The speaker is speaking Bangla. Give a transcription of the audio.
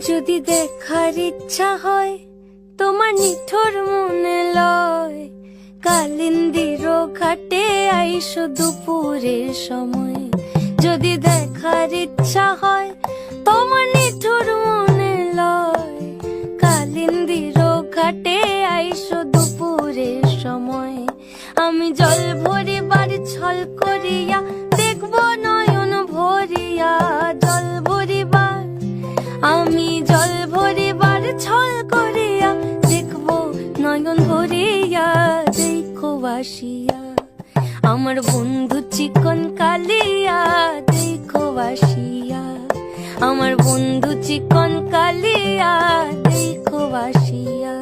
যদি দেখার ইচ্ছা হয় তোমার নিঠুর মনে লয়, কালিন্দির ঘাটে আইসো দুপুরের সময়। যদি দেখার ইচ্ছা হয় তোমার নিঠুর মনে লয়, কালিন্দির ঘাটে আইসো দুপুরের সময়। আমি জল ভরিবার ছল করিয়া দেখব নয়ন ভরিয়া, জল ভরিবার আমি জল ভরিবার ছল করিয়া দেখব নয়ন ভরিয়া। দেখো বাসিয়া আমার বন্ধু চিকন কালিয়া, দেখো বাসিয়া আমার বন্ধু চিকন কালিয়া, দেখো বাসিয়া।